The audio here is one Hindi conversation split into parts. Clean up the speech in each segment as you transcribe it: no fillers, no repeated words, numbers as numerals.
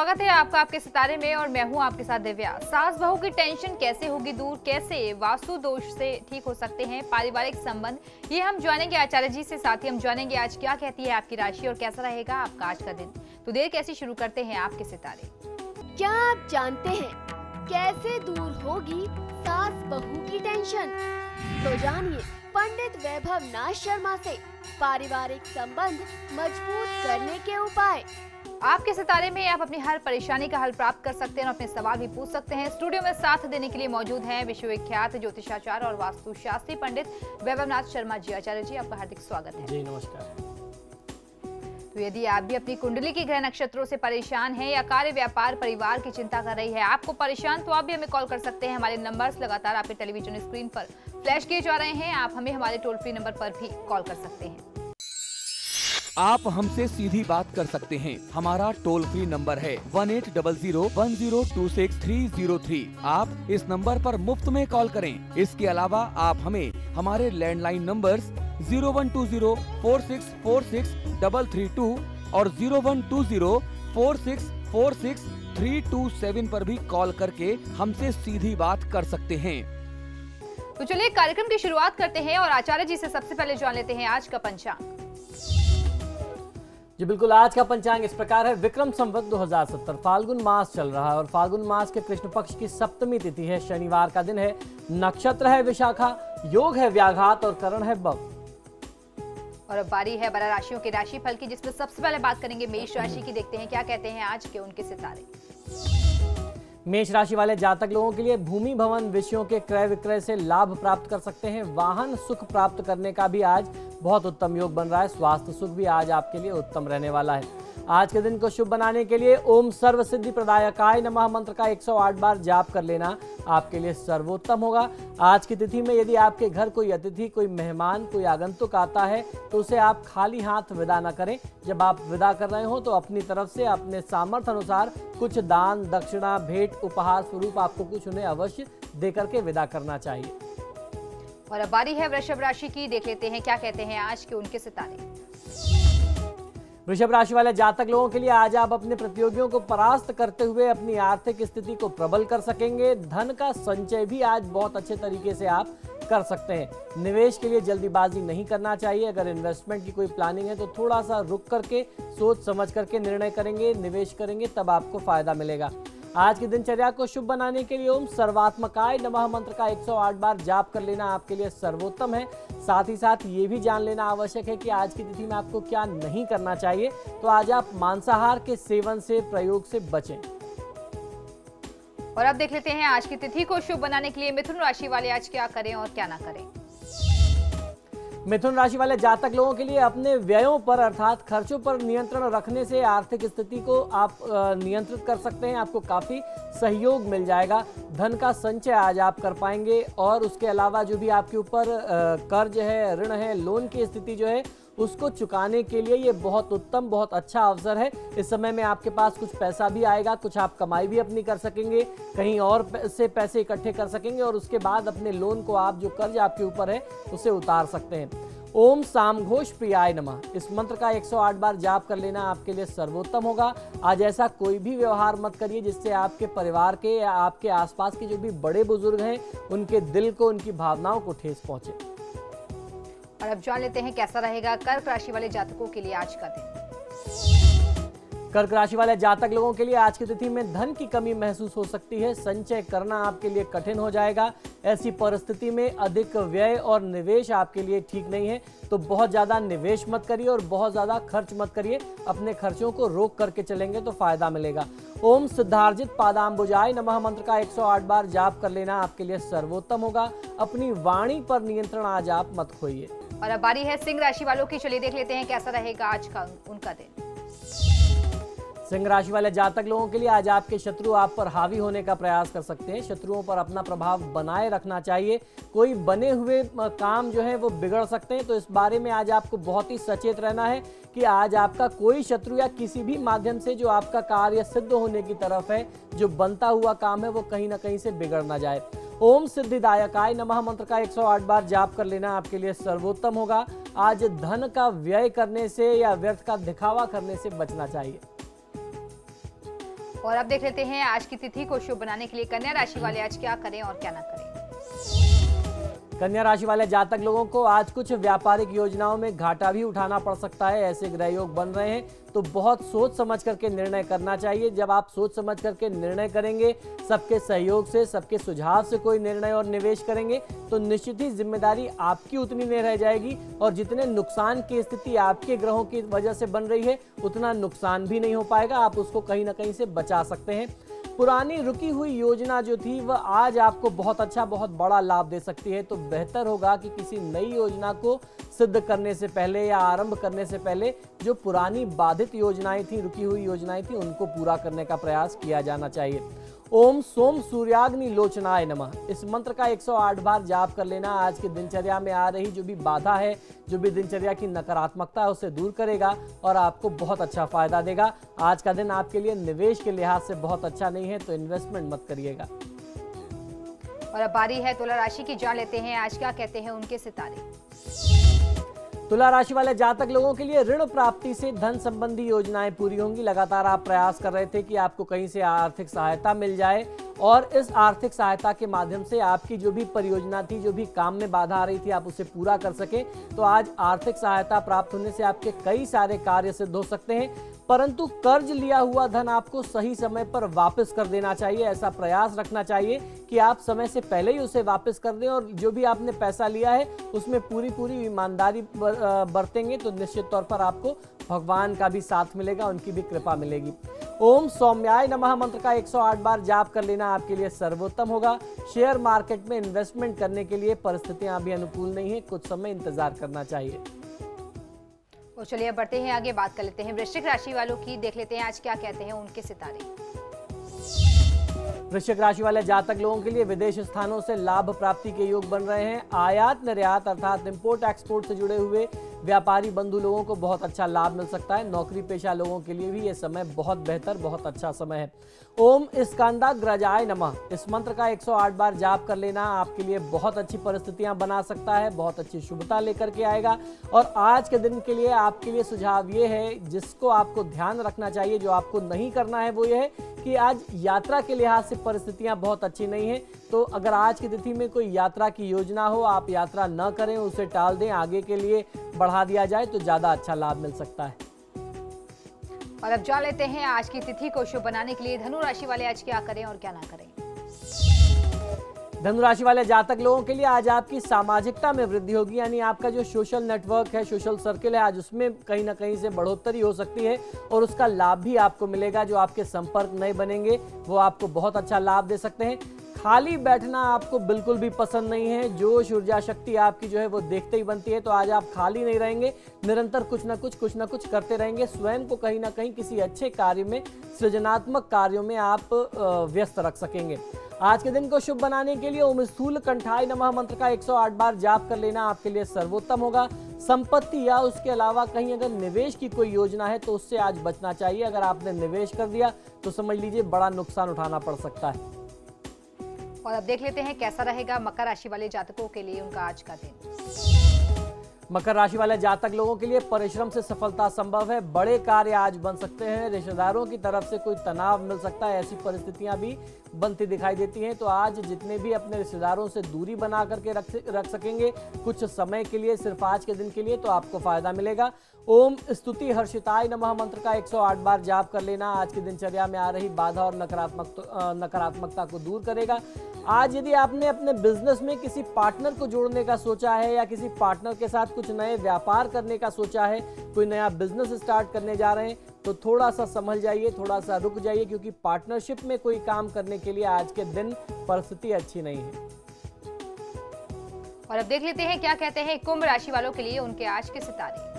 स्वागत है आपका आपके सितारे में और मैं हूं आपके साथ दिव्या। सास बहू की टेंशन कैसे होगी दूर, कैसे वास्तु दोष से ठीक हो सकते हैं पारिवारिक संबंध, ये हम जानेंगे आचार्य जी से। साथ ही हम जानेंगे आज क्या कहती है आपकी राशि और कैसा रहेगा आपका आज का दिन। तो देर कैसी शुरू करते हैं आपके सितारे। क्या आप जानते हैं कैसे दूर होगी सास बहू की टेंशन? तो जानिए पंडित वैभव नाथ शर्मा से पारिवारिक संबंध मजबूत करने के उपाय। आपके सितारे में आप अपनी हर परेशानी का हल प्राप्त कर सकते हैं और अपने सवाल भी पूछ सकते हैं। स्टूडियो में साथ देने के लिए मौजूद हैं विश्वविख्यात ज्योतिषाचार्य और वास्तुशास्त्री पंडित वैभव नाथ शर्मा जी। आचार्य जी, आपका हार्दिक स्वागत है। जी नमस्कार। तो यदि आप भी अपनी कुंडली के ग्रह नक्षत्रों से परेशान हैं या कार्य व्यापार परिवार की चिंता कर रही है आपको परेशान, तो आप भी हमें कॉल कर सकते हैं। हमारे नंबर्स लगातार आपके टेलीविजन स्क्रीन पर फ्लैश किए जा रहे हैं। आप हमें हमारे टोल फ्री नंबर पर भी कॉल कर सकते हैं। आप हमसे सीधी बात कर सकते हैं। हमारा टोल फ्री नंबर है 18001026 आप इस नंबर पर मुफ्त में कॉल करें। इसके अलावा आप हमें हमारे लैंडलाइन नंबर्स 0120464632 और 0120464632 पर भी कॉल करके हमसे सीधी बात कर सकते हैं। तो चलिए कार्यक्रम की शुरुआत करते हैं और आचार्य जी से सबसे पहले जान लेते हैं आज का पंचांग। जी बिल्कुल, आज का पंचांग इस प्रकार है। विक्रम संवत 2070 फाल्गुन मास चल रहा है और फाल्गुन मास के कृष्ण पक्ष की सप्तमी तिथि है। शनिवार का दिन है। नक्षत्र है विशाखा, योग है व्याघात और करण है बव। और अब बारी है 12 राशियों के राशिफल की, जिसमें सबसे पहले बात करेंगे मेष राशि की। देखते हैं क्या कहते हैं आज के उनके सितारे। मेष राशि वाले जातक लोगों के लिए भूमि भवन विषयों के क्रय विक्रय से लाभ प्राप्त कर सकते हैं। वाहन सुख प्राप्त करने का भी आज बहुत उत्तम योग बन रहा है। स्वास्थ्य सुख भी आज आपके लिए उत्तम रहने वाला है। आज के दिन को शुभ बनाने के लिए ओम सर्व सिद्धि प्रदायकाय नमः मंत्र का 108 बार जाप कर लेना आपके लिए सर्वोत्तम होगा। आज की तिथि में यदि आपके घर कोई अतिथि, कोई मेहमान, कोई आगंतुक आता है तो उसे आप खाली हाथ विदा न करें। जब आप विदा कर रहे हो तो अपनी तरफ से अपने सामर्थ्य अनुसार कुछ दान दक्षिणा भेंट उपहार स्वरूप आपको कुछ उन्हें अवश्य दे करके विदा करना चाहिए। और अब बारी है वृषभ राशि की। देख लेते हैं क्या कहते हैं आज के उनके सितारे। वृषभ राशि वाले जातक लोगों के लिए आज आप अपने प्रतियोगियों को परास्त करते हुए अपनी आर्थिक स्थिति को प्रबल कर सकेंगे। धन का संचय भी आज बहुत अच्छे तरीके से आप कर सकते हैं। निवेश के लिए जल्दीबाजी नहीं करना चाहिए। अगर इन्वेस्टमेंट की कोई प्लानिंग है तो थोड़ा सा रुक करके सोच समझ करके निर्णय करेंगे, निवेश करेंगे, तब आपको फायदा मिलेगा। आज की दिनचर्या को शुभ बनाने के लिए ओम सर्वात्मकाय नमः मंत्र का 108 बार जाप कर लेना आपके लिए सर्वोत्तम है। साथ ही साथ ये भी जान लेना आवश्यक है कि आज की तिथि में आपको क्या नहीं करना चाहिए। तो आज आप मांसाहार के सेवन से प्रयोग से बचें। और अब देख लेते हैं आज की तिथि को शुभ बनाने के लिए मिथुन राशि वाले आज क्या करें और क्या ना करें। मिथुन राशि वाले जातक लोगों के लिए अपने व्ययों पर अर्थात खर्चों पर नियंत्रण रखने से आर्थिक स्थिति को आप नियंत्रित कर सकते हैं। आपको काफी सहयोग मिल जाएगा। धन का संचय आज आप कर पाएंगे और उसके अलावा जो भी आपके ऊपर कर्ज है, ऋण है, लोन की स्थिति जो है उसको चुकाने के लिए ये बहुत उत्तम, बहुत अच्छा अवसर है। इस समय में आपके पास कुछ पैसा भी आएगा, कुछ आप कमाई भी अपनी कर सकेंगे, कहीं और से पैसे इकट्ठे कर सकेंगे और उसके बाद अपने लोन को आप जो कर्ज आपके ऊपर है उसे उतार सकते हैं। ओम सामघोष प्रियाय नमः इस मंत्र का 108 बार जाप कर लेना आपके लिए सर्वोत्तम होगा। आज ऐसा कोई भी व्यवहार मत करिए जिससे आपके परिवार के या आपके आसपास के जो भी बड़े बुजुर्ग हैं उनके दिल को, उनकी भावनाओं को ठेस पहुंचे। और अब जान लेते हैं कैसा रहेगा कर्क राशि वाले जातकों के लिए आज का दिन। कर्क राशि वाले जातक लोगों के लिए आज की तिथि में धन की कमी महसूस हो सकती है। संचय करना आपके लिए कठिन हो जाएगा। ऐसी परिस्थिति में अधिक व्यय और निवेश आपके लिए ठीक नहीं है। तो बहुत ज्यादा निवेश मत करिए और बहुत ज्यादा खर्च मत करिए। अपने खर्चों को रोक करके चलेंगे तो फायदा मिलेगा। ओम सिद्धार्जित पादाम्बुजाय नमः मंत्र का 108 बार जाप कर लेना आपके लिए सर्वोत्तम होगा। अपनी वाणी पर नियंत्रण आज आप मत खोइए। और अब बारी है सिंह राशि वालों की। चलिए देख लेते हैं कैसा रहेगा आज का उनका दिन। सिंह राशि वाले जातक लोगों के लिए आज आपके शत्रु आप पर हावी होने का प्रयास कर सकते हैं। शत्रुओं पर अपना प्रभाव बनाए रखना चाहिए। कोई बने हुए काम जो है वो बिगड़ सकते हैं। तो इस बारे में आज आपको बहुत ही सचेत रहना है कि आज आपका कोई शत्रु या किसी भी माध्यम से जो आपका कार्य सिद्ध होने की तरफ है, जो बनता हुआ काम है, वो कहीं ना कहीं से बिगड़ ना जाए। ओम सिद्धिदायकाय नमः मंत्र का 108 बार जाप कर लेना आपके लिए सर्वोत्तम होगा। आज धन का व्यय करने से या व्यर्थ का दिखावा करने से बचना चाहिए। और अब देख लेते हैं आज की तिथि को शुभ बनाने के लिए कन्या राशि वाले आज क्या करें और क्या ना करें। कन्या राशि वाले जातक लोगों को आज कुछ व्यापारिक योजनाओं में घाटा भी उठाना पड़ सकता है। ऐसे ग्रह योग बन रहे हैं तो बहुत सोच समझ करके निर्णय करना चाहिए। जब आप सोच समझ करके निर्णय करेंगे, सबके सहयोग से, सबके सुझाव से कोई निर्णय और निवेश करेंगे तो निश्चित ही जिम्मेदारी आपकी उतनी नहीं रह जाएगी और जितने नुकसान की स्थिति आपके ग्रहों की वजह से बन रही है उतना नुकसान भी नहीं हो पाएगा। आप उसको कहीं ना कहीं से बचा सकते हैं। पुरानी रुकी हुई योजना जो थी वह आज आपको बहुत अच्छा, बहुत बड़ा लाभ दे सकती है। तो बेहतर होगा कि किसी नई योजना को सिद्ध करने से पहले या आरंभ करने से पहले जो पुरानी बाधित योजनाएं थी, रुकी हुई योजनाएं थी, उनको पूरा करने का प्रयास किया जाना चाहिए। ओम सोम सूर्याग्नि लोचनाय नमः इस मंत्र का 108 बार जाप कर लेना आज की दिनचर्या में आ रही जो भी बाधा है, जो भी दिनचर्या की नकारात्मकता है उसे दूर करेगा और आपको बहुत अच्छा फायदा देगा। आज का दिन आपके लिए निवेश के लिहाज से बहुत अच्छा नहीं है तो इन्वेस्टमेंट मत करिएगा। और अब बारी है तुला राशि की, जान लेते हैं आज क्या कहते हैं उनके सितारे। तुला राशि वाले जातक लोगों के लिए ऋण प्राप्ति से धन संबंधी योजनाएं पूरी होंगी। लगातार आप प्रयास कर रहे थे कि आपको कहीं से आर्थिक सहायता मिल जाए और इस आर्थिक सहायता के माध्यम से आपकी जो भी परियोजना थी, जो भी काम में बाधा आ रही थी, आप उसे पूरा कर सके। तो आज आर्थिक सहायता प्राप्त होने से आपके कई सारे कार्य सिद्ध हो सकते हैं, परंतु कर्ज लिया हुआ धन आपको सही समय पर वापस कर देना चाहिए। ऐसा प्रयास रखना चाहिए कि आप समय से पहले ही उसे वापस कर दें और जो भी आपने पैसा लिया है उसमें पूरी ईमानदारी बरतेंगे तो निश्चित तौर पर आपको भगवान का भी साथ मिलेगा, उनकी भी कृपा मिलेगी। ओम सौम्याय नमः मंत्र का 108 बार जाप कर लेना आपके लिए सर्वोत्तम होगा। शेयर मार्केट में इन्वेस्टमेंट करने के लिए परिस्थितियां अभी अनुकूल नहीं है, कुछ समय इंतजार करना चाहिए। और चलिए अब बढ़ते हैं आगे, बात कर लेते हैं वृश्चिक राशि वालों की। देख लेते हैं आज क्या कहते हैं उनके सितारे। वृश्चिक राशि वाले जातक लोगों के लिए विदेश स्थानों से लाभ प्राप्ति के योग बन रहे हैं। आयात निर्यात अर्थात इंपोर्ट एक्सपोर्ट से जुड़े हुए व्यापारी बंधु लोगों को बहुत अच्छा लाभ मिल सकता है। नौकरी पेशा लोगों के लिए भी ये समय बहुत बेहतर, बहुत अच्छा समय है। ओम स्कंदाग्रजाय नमः इस मंत्र का 108 बार जाप कर लेना आपके लिए बहुत अच्छी परिस्थितियां बना सकता है, बहुत अच्छी शुभता लेकर के आएगा। और आज के दिन के लिए आपके लिए सुझाव ये है, जिसको आपको ध्यान रखना चाहिए, जो आपको नहीं करना है वो ये है कि आज यात्रा के लिहाज से परिस्थितियां बहुत अच्छी नहीं है। तो अगर आज की तिथि में कोई यात्रा की योजना हो, आप यात्रा न करें, उसे टाल दें, आगे के लिए बढ़ा दिया जाए तो ज्यादा अच्छा लाभ मिल सकता है। और अब जान लेते हैं आज की तिथि को शुभ बनाने के लिए धनु राशि वाले आज क्या करें और क्या ना करें। धनु राशि वाले जातक लोगों के लिए आज आपकी सामाजिकता में वृद्धि होगी, यानी आपका जो सोशल नेटवर्क है, सोशल सर्किल है, आज उसमें कहीं ना कहीं से बढ़ोतरी हो सकती है और उसका लाभ भी आपको मिलेगा। जो आपके संपर्क नए बनेंगे वो आपको बहुत अच्छा लाभ दे सकते हैं। खाली बैठना आपको बिल्कुल भी पसंद नहीं है। जोश ऊर्जा शक्ति आपकी जो है वो देखते ही बनती है। तो आज आप खाली नहीं रहेंगे, निरंतर कुछ ना कुछ करते रहेंगे। स्वयं को कहीं ना कहीं किसी अच्छे कार्य में, सृजनात्मक कार्यों में आप व्यस्त रख सकेंगे। आज के दिन को शुभ बनाने के लिए ओम स्थूल कंठाय नमः मंत्र का 108 बार जाप कर लेना आपके लिए सर्वोत्तम होगा। संपत्ति या उसके अलावा कहीं अगर निवेश की कोई योजना है तो उससे आज बचना चाहिए। अगर आपने निवेश कर दिया तो समझ लीजिए बड़ा नुकसान उठाना पड़ सकता है। और अब देख लेते हैं कैसा रहेगा मकर राशि वाले जातकों के लिए उनका आज का दिन। मकर राशि वाले जातक लोगों के लिए परिश्रम से सफलता संभव है। बड़े कार्य आज बन सकते हैं। रिश्तेदारों की तरफ से कोई तनाव मिल सकता है, ऐसी परिस्थितियां भी बनती दिखाई देती हैं। तो आज जितने भी अपने रिश्तेदारों से दूरी बना करके रख सकेंगे कुछ समय के लिए, सिर्फ आज के दिन के लिए, तो आपको फायदा मिलेगा। ओम स्तुति हर्षिताय नमः मंत्र का 108 बार जाप कर लेना आज की दिनचर्या में आ रही बाधा और नकारात्मकता को दूर करेगा। आज यदि आपने अपने बिजनेस में किसी पार्टनर को जोड़ने का सोचा है या किसी पार्टनर के साथ कुछ नए व्यापार करने का सोचा है, कोई नया बिजनेस स्टार्ट करने जा रहे हैं, तो थोड़ा सा समझ जाइए, थोड़ा सा रुक जाइए, क्योंकि पार्टनरशिप में कोई काम करने के लिए आज के दिन परिस्थिति अच्छी नहीं है। और अब देख लेते हैं क्या कहते हैं कुंभ राशि वालों के लिए उनके आज के सितारे।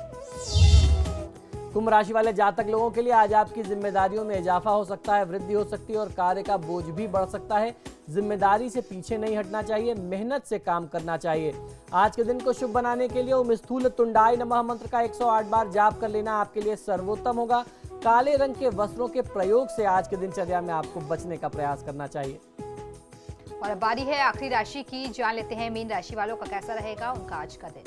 कुंभ राशि वाले जातक लोगों के लिए आज आपकी जिम्मेदारियों में इजाफा हो सकता है, वृद्धि हो सकती है और कार्य का बोझ भी बढ़ सकता है। जिम्मेदारी से पीछे नहीं हटना चाहिए, मेहनत से काम करना चाहिए। आज के दिन को शुभ बनाने के लिए ओम स्थूल तुंडाय नमः मंत्र का 108 बार जाप कर लेना आपके लिए सर्वोत्तम होगा। काले रंग के वस्त्रों के प्रयोग से आज के दिनचर्या में आपको बचने का प्रयास करना चाहिए। और अब बारी है आखिरी राशि की, जान लेते हैं मीन राशि वालों का कैसा रहेगा उनका आज का दिन।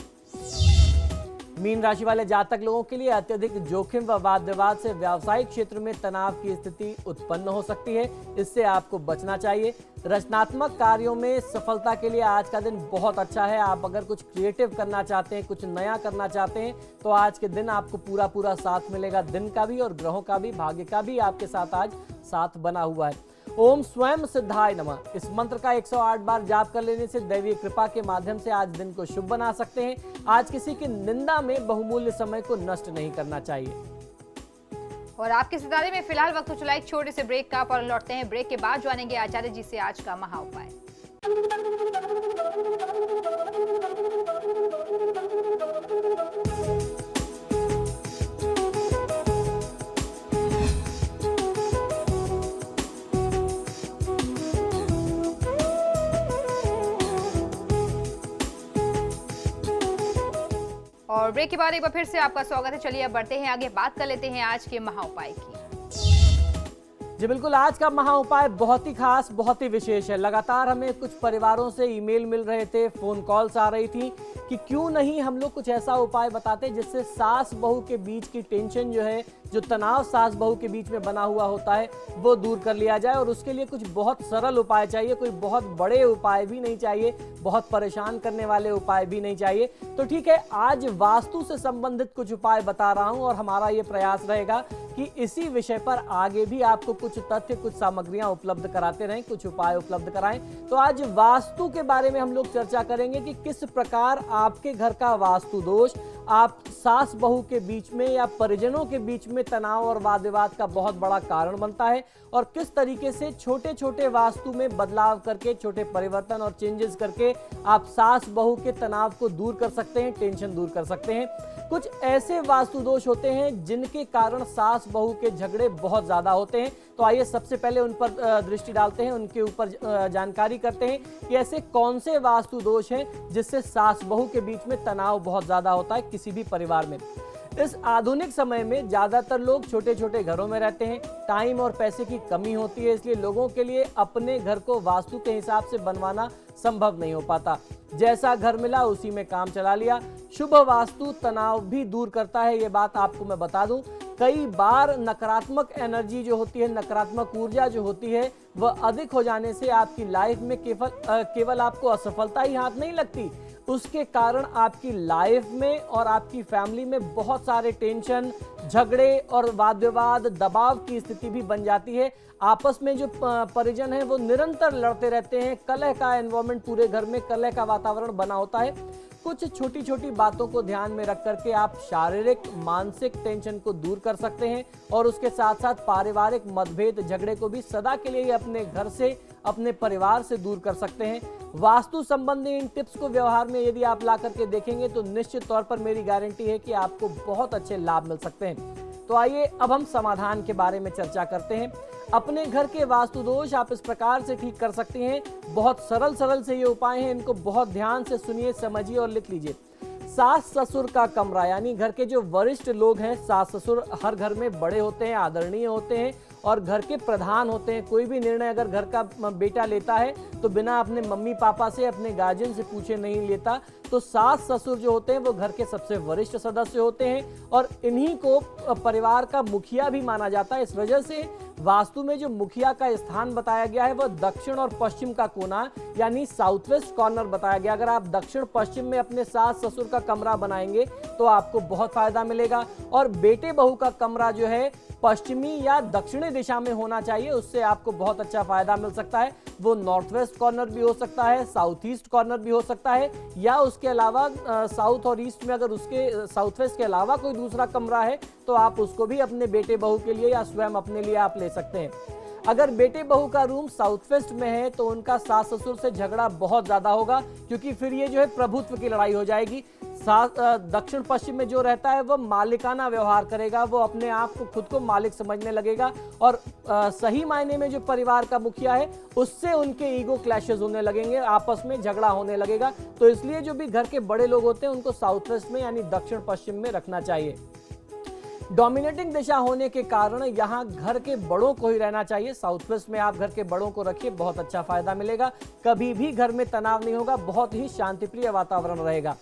मीन राशि वाले जातक लोगों के लिए अत्यधिक जोखिम व वाद विवाद से व्यावसायिक क्षेत्र में तनाव की स्थिति उत्पन्न हो सकती है, इससे आपको बचना चाहिए। रचनात्मक कार्यों में सफलता के लिए आज का दिन बहुत अच्छा है। आप अगर कुछ क्रिएटिव करना चाहते हैं, कुछ नया करना चाहते हैं, तो आज के दिन आपको पूरा साथ मिलेगा। दिन का भी और ग्रहों का भी, भाग्य का भी आपके साथ आज साथ बना हुआ है। ओम स्वयं सिद्धाय नमः इस मंत्र का 108 बार जाप कर लेने से दैवीय कृपा के माध्यम से आज दिन को शुभ बना सकते हैं। आज किसी की निंदा में बहुमूल्य समय को नष्ट नहीं करना चाहिए। और आपके सितारे में फिलहाल वक्त हो चला एक छोटे से ब्रेक का, और लौटते हैं ब्रेक के बाद जानेंगे आचार्य जी से आज का महा उपाय। और ब्रेक के बाद एक बार फिर से आपका स्वागत है। चलिए अब बढ़ते हैं आगे, बात कर लेते हैं आज के महा उपाय की। जी बिल्कुल, आज का महा उपाय बहुत ही खास, बहुत ही विशेष है। लगातार हमें कुछ परिवारों से ईमेल मिल रहे थे, फोन कॉल्स आ रही थी कि क्यों नहीं हम लोग कुछ ऐसा उपाय बताते जिससे सास बहू के बीच की टेंशन जो है, जो तनाव सास बहू के बीच में बना हुआ होता है, वो दूर कर लिया जाए। और उसके लिए कुछ बहुत सरल उपाय चाहिए, कोई बहुत बड़े उपाय भी नहीं चाहिए, बहुत परेशान करने वाले उपाय भी नहीं चाहिए। तो ठीक है, आज वास्तु से संबंधित कुछ उपाय बता रहा हूं और हमारा ये प्रयास रहेगा कि इसी विषय पर आगे भी आपको कुछ तथ्य, कुछ सामग्रियां उपलब्ध कराते रहें, कुछ उपाय उपलब्ध कराएं। तो आज वास्तु के बारे में हम लोग चर्चा करेंगे कि किस प्रकार आपके घर का वास्तु दोष आप सास बहू के बीच में या परिजनों के बीच में तनाव और वाद विवाद का बहुत बड़ा कारण बनता है, और किस तरीके से छोटे छोटे वास्तु में बदलाव करके, छोटे परिवर्तन और चेंजेस करके आप सास बहू के तनाव को दूर कर सकते हैं, टेंशन दूर कर सकते हैं। कुछ ऐसे वास्तु दोष होते हैं जिनके कारण सास बहू के झगड़े बहुत ज्यादा होते हैं। तो आइए सबसे पहले उन पर दृष्टि डालते हैं, उनके ऊपर जानकारी करते हैं कि ऐसे कौन से वास्तु दोष हैं जिससे सास बहू के बीच में तनाव बहुत ज्यादा होता है किसी भी परिवार में। इस आधुनिक समय में ज्यादातर लोग छोटे छोटे घरों में रहते हैं, टाइम और पैसे की कमी होती है, इसलिए लोगों के लिए अपने घर को वास्तु के हिसाब से बनवाना संभव नहीं हो पाता। जैसा घर मिला उसी में काम चला लिया। शुभ वास्तु तनाव भी दूर करता है, ये बात आपको मैं बता दूं। कई बार नकारात्मक एनर्जी जो होती है, नकारात्मक ऊर्जा जो होती है, वह अधिक हो जाने से आपकी लाइफ में केवल आपको असफलता ही हाथ नहीं लगती, उसके कारण आपकी लाइफ में और आपकी फैमिली में बहुत सारे टेंशन, झगड़े और वाद विवाद, दबाव की स्थिति भी बन जाती है। आपस में जो परिजन हैं वो निरंतर लड़ते रहते हैं, कलह का एनवायरनमेंट, पूरे घर में कलह का वातावरण बना होता है। कुछ छोटी छोटी बातों को ध्यान में रख करके आप शारीरिक मानसिक टेंशन को दूर कर सकते हैं, और उसके साथ साथ पारिवारिक मतभेद, झगड़े को भी सदा के लिए अपने घर से, अपने परिवार से दूर कर सकते हैं। वास्तु संबंधी इन टिप्स को व्यवहार में यदि आप ला करके देखेंगे तो निश्चित तौर पर मेरी गारंटी है कि आपको बहुत अच्छे लाभ मिल सकते हैं। तो आइए अब हम समाधान के बारे में चर्चा करते हैं। अपने घर के वास्तु दोष आप इस प्रकार से ठीक कर सकते हैं। बहुत सरल से ये उपाय हैं, इनको बहुत ध्यान से सुनिए, समझिए और लिख लीजिए। सास ससुर का कमरा, यानी घर के जो वरिष्ठ लोग हैं, सास ससुर हर घर में बड़े होते हैं, आदरणीय होते हैं और घर के प्रधान होते हैं। कोई भी निर्णय अगर घर का बेटा लेता है तो बिना अपने मम्मी पापा से, अपने गार्जियन से पूछे नहीं लेता। तो सास ससुर जो होते हैं वो घर के सबसे वरिष्ठ सदस्य होते हैं और इन्हीं को परिवार का मुखिया भी माना जाता है। इस वजह से वास्तु में जो मुखिया का स्थान बताया गया है वह दक्षिण और पश्चिम का कोना, यानी साउथ वेस्ट कॉर्नर बताया गया। अगर आप दक्षिण पश्चिम में अपने सास ससुर का कमरा बनाएंगे तो आपको बहुत फायदा मिलेगा। और बेटे बहू का कमरा जो है पश्चिमी या दक्षिणी दिशा में होना चाहिए, उससे आपको बहुत अच्छा फायदा मिल सकता है। वो नॉर्थ वेस्ट कॉर्नर भी हो सकता है, साउथ ईस्ट कॉर्नर भी हो सकता है, या उसके अलावा साउथ और ईस्ट में अगर उसके साउथ वेस्ट के अलावा कोई दूसरा कमरा है तो आप उसको भी अपने बेटे बहू के लिए या स्वयं अपने लिए आप ले सकते हैं। अगर बेटे बहू का रूम साउथ वेस्ट में है तो उनका सास ससुर से झगड़ा बहुत ज्यादा होगा, क्योंकि फिर ये जो है प्रभुत्व की लड़ाई हो जाएगी। दक्षिण पश्चिम में जो रहता है वह मालिकाना व्यवहार करेगा, वो अपने आप को खुद को मालिक समझने लगेगा और सही मायने में जो परिवार का मुखिया है उससे उनके ईगो क्लैशेस होने लगेंगे, आपस में झगड़ा होने लगेगा। तो इसलिए जो भी घर के बड़े लोग होते हैं उनको साउथ वेस्ट में यानी दक्षिण पश्चिम में रखना चाहिए। डोमिनेटिंग दिशा होने के कारण यहाँ घर के बड़ों को ही रहना चाहिए। साउथ वेस्ट में आप घर के बड़ों को रखिए, बहुत अच्छा फायदा मिलेगा। कभी भी घर में तनाव नहीं होगा, बहुत ही शांतिप्रिय वातावरण रहेगा।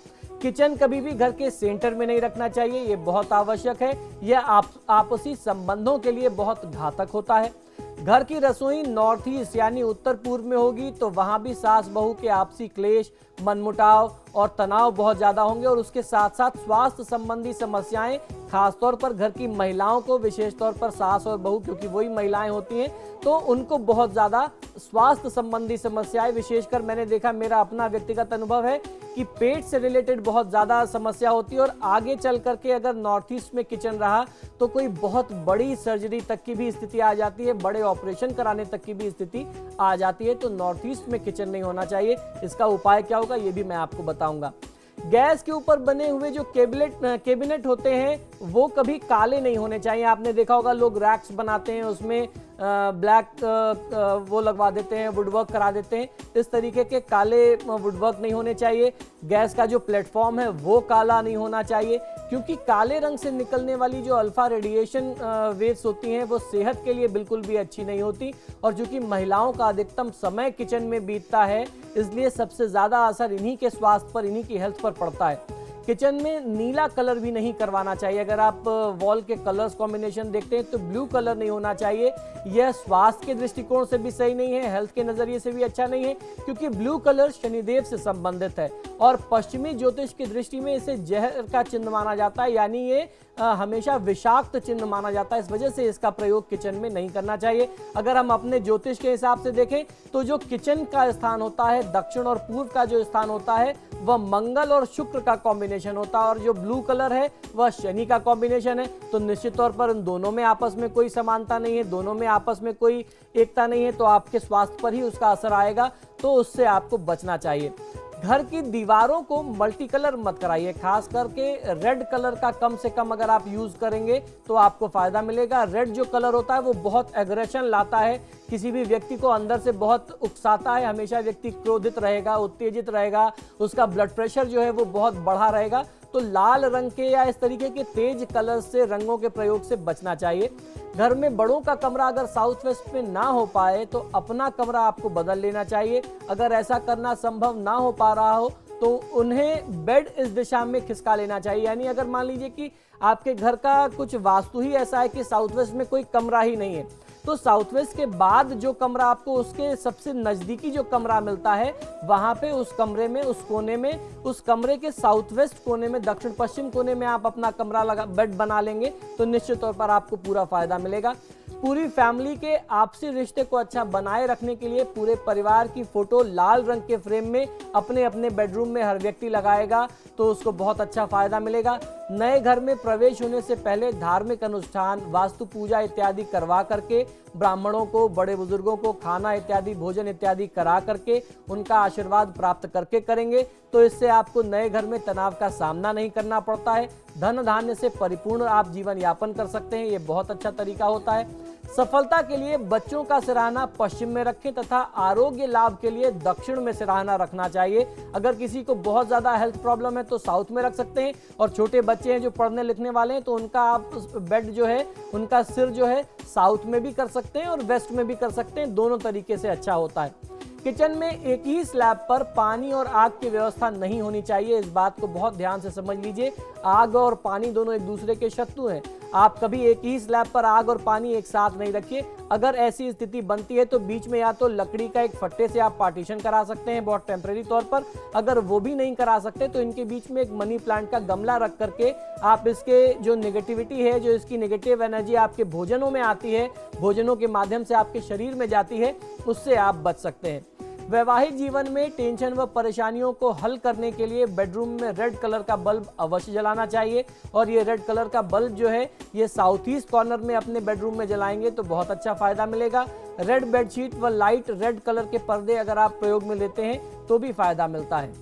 किचन कभी भी घर के सेंटर में नहीं रखना चाहिए, ये बहुत आवश्यक है। यह आपसी संबंधों के लिए बहुत घातक होता है। घर की रसोई नॉर्थ ईस्ट यानी उत्तर पूर्व में होगी तो वहां भी सास बहू के आपसी क्लेश, मनमुटाव और तनाव बहुत ज्यादा होंगे और उसके साथ साथ स्वास्थ्य संबंधी समस्याएं, खासतौर पर घर की महिलाओं को, विशेष तौर पर सास और बहू, क्योंकि वही महिलाएं होती हैं तो उनको बहुत ज्यादा स्वास्थ्य संबंधी समस्याएं, विशेषकर मैंने देखा, मेरा अपना व्यक्तिगत अनुभव है कि पेट से रिलेटेड बहुत ज्यादा समस्या होती है और आगे चल करके अगर नॉर्थ ईस्ट में किचन रहा तो कोई बहुत बड़ी सर्जरी तक की भी स्थिति आ जाती है, बड़े ऑपरेशन कराने तक की भी स्थिति आ जाती है। तो नॉर्थ ईस्ट में किचन नहीं होना चाहिए। इसका उपाय क्या होगा ये भी मैं आपको बताऊंगा। गैस के ऊपर बने हुए जो कैबिनेट होते हैं वो कभी काले नहीं होने चाहिए। आपने देखा होगा लोग रैक्स बनाते हैं, उसमें ब्लैक वो लगवा देते हैं, वुडवर्क करा देते हैं। इस तरीके के काले वुडवर्क नहीं होने चाहिए। गैस का जो प्लेटफॉर्म है वो काला नहीं होना चाहिए, क्योंकि काले रंग से निकलने वाली जो अल्फा रेडिएशन वेव्स होती हैं वो सेहत के लिए बिल्कुल भी अच्छी नहीं होती। और चूंकि महिलाओं का अधिकतम समय किचन में बीतता है, इसलिए सबसे ज्यादा असर इन्हीं के स्वास्थ्य पर, इन्हीं की हेल्थ पर पड़ता है। किचन में नीला कलर भी नहीं करवाना चाहिए। अगर आप वॉल के कलर्स कॉम्बिनेशन देखते हैं तो ब्लू कलर नहीं होना चाहिए। यह स्वास्थ्य के दृष्टिकोण से भी सही नहीं है, हेल्थ के नजरिए से भी अच्छा नहीं है, क्योंकि ब्लू कलर शनिदेव से संबंधित है और पश्चिमी ज्योतिष की दृष्टि में इसे जहर का चिन्ह माना जाता है, यानी ये हमेशा विषाक्त चिन्ह माना जाता है। इस वजह से इसका प्रयोग किचन में नहीं करना चाहिए। अगर हम अपने ज्योतिष के हिसाब से देखें तो जो किचन का स्थान होता है, दक्षिण और पूर्व का जो स्थान होता है, वह मंगल और शुक्र का कॉम्बिनेशन होता है और जो ब्लू कलर है वह शनि का कॉम्बिनेशन है। तो निश्चित तौर पर इन दोनों में आपस में कोई समानता नहीं है, दोनों में आपस में कोई एकता नहीं है, तो आपके स्वास्थ्य पर ही उसका असर आएगा। तो उससे आपको बचना चाहिए। घर की दीवारों को मल्टी कलर मत कराइए, खास करके रेड कलर का कम से कम अगर आप यूज करेंगे तो आपको फायदा मिलेगा। रेड जो कलर होता है वो बहुत एग्रेशन लाता है, किसी भी व्यक्ति को अंदर से बहुत उकसाता है। हमेशा व्यक्ति क्रोधित रहेगा, उत्तेजित रहेगा, उसका ब्लड प्रेशर जो है वो बहुत बढ़ा रहेगा। तो लाल रंग के या इस तरीके के तेज कलर से, रंगों के प्रयोग से बचना चाहिए। घर में बड़ों का कमरा अगर साउथ वेस्ट में ना हो पाए तो अपना कमरा आपको बदल लेना चाहिए। अगर ऐसा करना संभव ना हो पा रहा हो तो उन्हें बेड इस दिशा में खिसका लेना चाहिए। यानी अगर मान लीजिए कि आपके घर का कुछ वास्तु ही ऐसा है कि साउथ वेस्ट में कोई कमरा ही नहीं है, तो साउथ वेस्ट के बाद जो कमरा आपको उसके सबसे नजदीकी जो कमरा मिलता है वहां पे उस कमरे में, उस कोने में, उस कमरे के साउथ वेस्ट कोने में, दक्षिण पश्चिम कोने में आप अपना कमरा बेड बना लेंगे तो निश्चित तौर पर आपको पूरा फायदा मिलेगा। पूरी फैमिली के आपसी रिश्ते को अच्छा बनाए रखने के लिए पूरे परिवार की फोटो लाल रंग के फ्रेम में अपने अपने बेडरूम में हर व्यक्ति लगाएगा तो उसको बहुत अच्छा फायदा मिलेगा। नए घर में प्रवेश होने से पहले धार्मिक अनुष्ठान, वास्तु पूजा इत्यादि करवा करके, ब्राह्मणों को, बड़े बुजुर्गों को खाना इत्यादि, भोजन इत्यादि करा करके उनका आशीर्वाद प्राप्त करके करेंगे तो इससे आपको नए घर में तनाव का सामना नहीं करना पड़ता है। धन धान्य से परिपूर्ण आप जीवन यापन कर सकते हैं, ये बहुत अच्छा तरीका होता है। सफलता के लिए बच्चों का सिरहाना पश्चिम में रखें तथा आरोग्य लाभ के लिए दक्षिण में सिरहाना रखना चाहिए। अगर किसी को बहुत ज्यादा हेल्थ प्रॉब्लम है तो साउथ में रख सकते हैं और छोटे बच्चे हैं जो पढ़ने लिखने वाले हैं तो उनका आप बेड जो है, उनका सिर जो है साउथ में भी कर सकते हैं और वेस्ट में भी कर सकते हैं, दोनों तरीके से अच्छा होता है। किचन में एक ही स्लैब पर पानी और आग की व्यवस्था नहीं होनी चाहिए। इस बात को बहुत ध्यान से समझ लीजिए। आग और पानी दोनों एक दूसरे के शत्रु हैं। आप कभी एक ही स्लैब पर आग और पानी एक साथ नहीं रखिए। अगर ऐसी स्थिति बनती है तो बीच में या तो लकड़ी का एक फट्टे से आप पार्टीशन करा सकते हैं बहुत टेम्परेरी तौर पर। अगर वो भी नहीं करा सकते तो इनके बीच में एक मनी प्लांट का गमला रख करके आप इसके जो नेगेटिविटी है, जो इसकी नेगेटिव एनर्जी आपके भोजनों में आती है, भोजनों के माध्यम से आपके शरीर में जाती है, उससे आप बच सकते हैं। वैवाहिक जीवन में टेंशन व परेशानियों को हल करने के लिए बेडरूम में रेड कलर का बल्ब अवश्य जलाना चाहिए और ये रेड कलर का बल्ब जो है ये साउथ ईस्ट कॉर्नर में अपने बेडरूम में जलाएंगे तो बहुत अच्छा फायदा मिलेगा। रेड बेडशीट व लाइट रेड कलर के पर्दे अगर आप प्रयोग में लेते हैं तो भी फायदा मिलता है।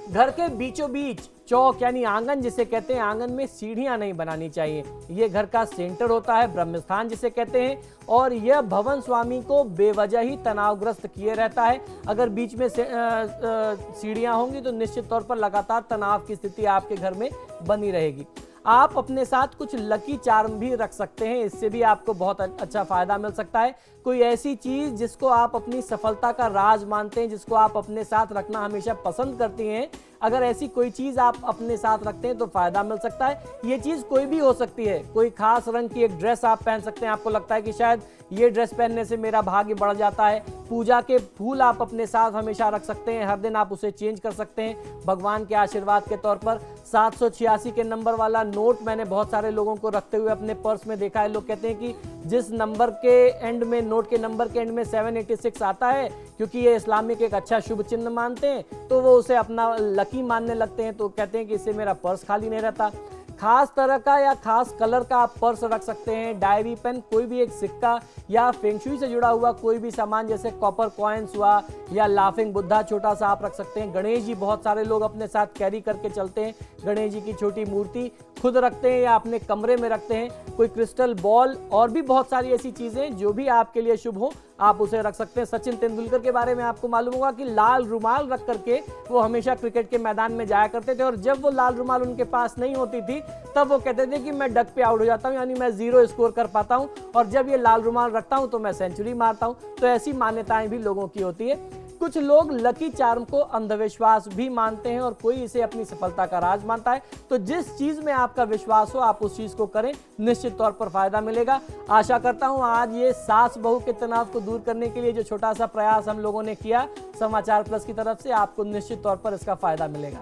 घर के बीचों बीच चौक यानी आंगन जिसे कहते हैं, आंगन में सीढ़ियां नहीं बनानी चाहिए। ये घर का सेंटर होता है, ब्रह्मस्थान जिसे कहते हैं, और यह भवन स्वामी को बेवजह ही तनावग्रस्त किए रहता है। अगर बीच में सीढ़ियां होंगी तो निश्चित तौर पर लगातार तनाव की स्थिति आपके घर में बनी रहेगी। आप अपने साथ कुछ लकी चार्म भी रख सकते हैं, इससे भी आपको बहुत अच्छा फायदा मिल सकता है। कोई ऐसी चीज जिसको आप अपनी सफलता का राज मानते हैं, जिसको आप अपने साथ रखना हमेशा पसंद करती हैं, अगर ऐसी कोई चीज़ आप अपने साथ रखते हैं तो फ़ायदा मिल सकता है। ये चीज़ कोई भी हो सकती है, कोई खास रंग की एक ड्रेस आप पहन सकते हैं, आपको लगता है कि शायद ये ड्रेस पहनने से मेरा भाग्य बढ़ जाता है। पूजा के फूल आप अपने साथ हमेशा रख सकते हैं, हर दिन आप उसे चेंज कर सकते हैं भगवान के आशीर्वाद के तौर पर। 786 के नंबर वाला नोट मैंने बहुत सारे लोगों को रखते हुए अपने पर्स में देखा है। लोग कहते हैं कि जिस नंबर के एंड में, नोट के नंबर के एंड में 786 आता है, क्योंकि ये इस्लामिक एक अच्छा शुभ चिन्ह मानते हैं, तो वो उसे अपना लकी मानने लगते हैं। तो कहते हैं कि इससे मेरा पर्स खाली नहीं रहता। खास तरह का या खास कलर का आप पर्स रख सकते हैं, डायरी, पेन, कोई भी एक सिक्का या फेंगशुई से जुड़ा हुआ कोई भी सामान जैसे कॉपर कॉइन्स हुआ या लाफिंग बुद्धा छोटा सा आप रख सकते हैं। गणेश जी बहुत सारे लोग अपने साथ कैरी करके चलते हैं, गणेश जी की छोटी मूर्ति खुद रखते हैं या अपने कमरे में रखते हैं। कोई क्रिस्टल बॉल और भी बहुत सारी ऐसी चीज़ें जो भी आपके लिए शुभ हो आप उसे रख सकते हैं। सचिन तेंदुलकर के बारे में आपको मालूम होगा कि लाल रुमाल रख करके वो हमेशा क्रिकेट के मैदान में जाया करते थे, और जब वो लाल रुमाल उनके पास नहीं होती थी तब वो कहते थे कि मैं डक पे आउट हो जाता हूँ, यानी मैं 0 स्कोर कर पाता हूँ, और जब ये लाल रुमाल रखता हूँ तो मैं सेंचुरी मारता हूँ। तो ऐसी मान्यताएं भी लोगों की होती है। कुछ लोग लकी चार्म को अंधविश्वास भी मानते हैं और कोई इसे अपनी सफलता का राज मानता है। तो जिस चीज में आपका विश्वास हो आप उस चीज को करें, निश्चित तौर पर फायदा मिलेगा। आशा करता हूं आज ये सास बहू के तनाव को दूर करने के लिए जो छोटा सा प्रयास हम लोगों ने किया समाचार प्लस की तरफ से, आपको निश्चित तौर पर इसका फायदा मिलेगा।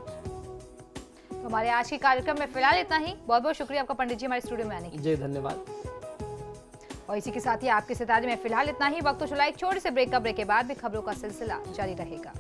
तो हमारे आज के कार्यक्रम में फिलहाल इतना ही। बहुत बहुत शुक्रिया आपका पंडित जी हमारे स्टूडियो में आने की। जी धन्यवाद। और इसी के साथ ही आपके सितारे में फिलहाल इतना ही। वक्त तो चला एक छोटे से ब्रेक का। ब्रेक के बाद भी खबरों का सिलसिला जारी रहेगा।